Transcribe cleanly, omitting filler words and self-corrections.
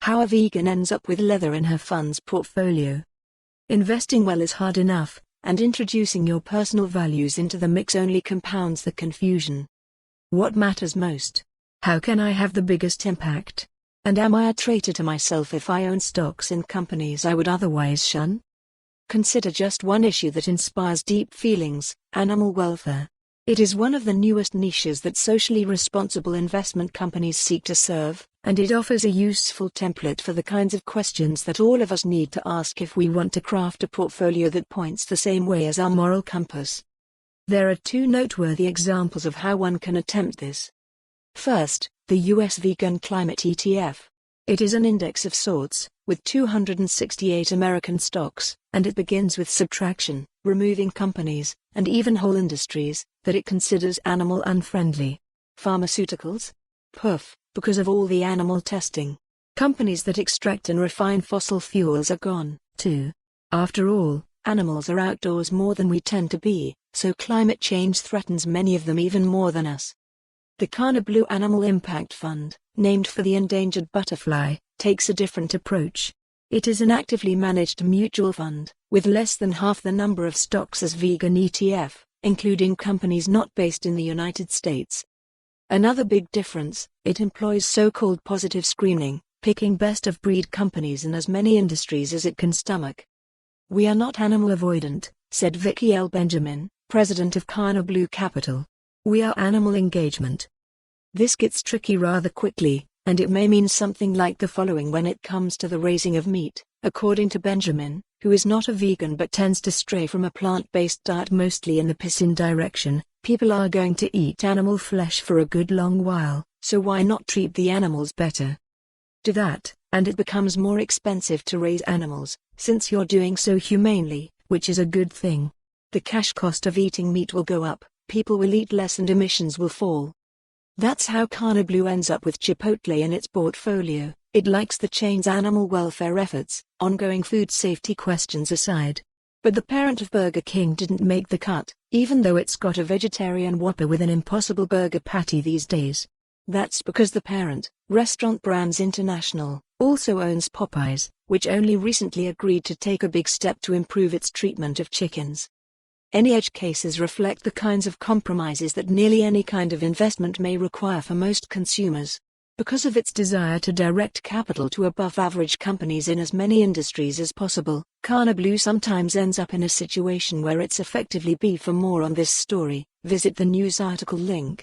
How a vegan ends up with leather in her fund's portfolio. Investing well is hard enough, and introducing your personal values into the mix only compounds the confusion. What matters most? How can I have the biggest impact? And am I a traitor to myself if I own stocks in companies I would otherwise shun? Consider just one issue that inspires deep feelings: animal welfare. It is one of the newest niches that socially responsible investment companies seek to serve, and it offers a useful template for the kinds of questions that all of us need to ask if we want to craft a portfolio that points the same way as our moral compass. There are two noteworthy examples of how one can attempt this. First, the US Vegan Climate ETF. It is an index of sorts, with 268 American stocks, and it begins with subtraction, removing companies, and even whole industries, that it considers animal unfriendly. Pharmaceuticals? Poof, because of all the animal testing. Companies that extract and refine fossil fuels are gone, too. After all, animals are outdoors more than we tend to be, so climate change threatens many of them even more than us. The Kana Blue Animal Impact Fund, named for the endangered butterfly, takes a different approach. It is an actively managed mutual fund, with less than half the number of stocks as Vegan ETF, including companies not based in the United States. Another big difference, it employs so-called positive screening, picking best-of-breed companies in as many industries as it can stomach. "We are not animal avoidant," said Vicky L. Benjamin, president of Kana Blue Capital. "We are animal engagement." This gets tricky rather quickly, and it may mean something like the following when it comes to the raising of meat. According to Benjamin, who is not a vegan but tends to stray from a plant-based diet mostly in the piscine direction, people are going to eat animal flesh for a good long while, so why not treat the animals better? Do that, and it becomes more expensive to raise animals, since you're doing so humanely, which is a good thing. The cash cost of eating meat will go up, people will eat less and emissions will fall. That's how Kana Blue ends up with Chipotle in its portfolio. It likes the chain's animal welfare efforts, ongoing food safety questions aside. But the parent of Burger King didn't make the cut, even though it's got a vegetarian Whopper with an Impossible Burger patty these days. That's because the parent, Restaurant Brands International, also owns Popeyes, which only recently agreed to take a big step to improve its treatment of chickens. Any edge cases reflect the kinds of compromises that nearly any kind of investment may require for most consumers. Because of its desire to direct capital to above-average companies in as many industries as possible, Kana Blue sometimes ends up in a situation where it's effectively B. For more on this story, visit the news article link.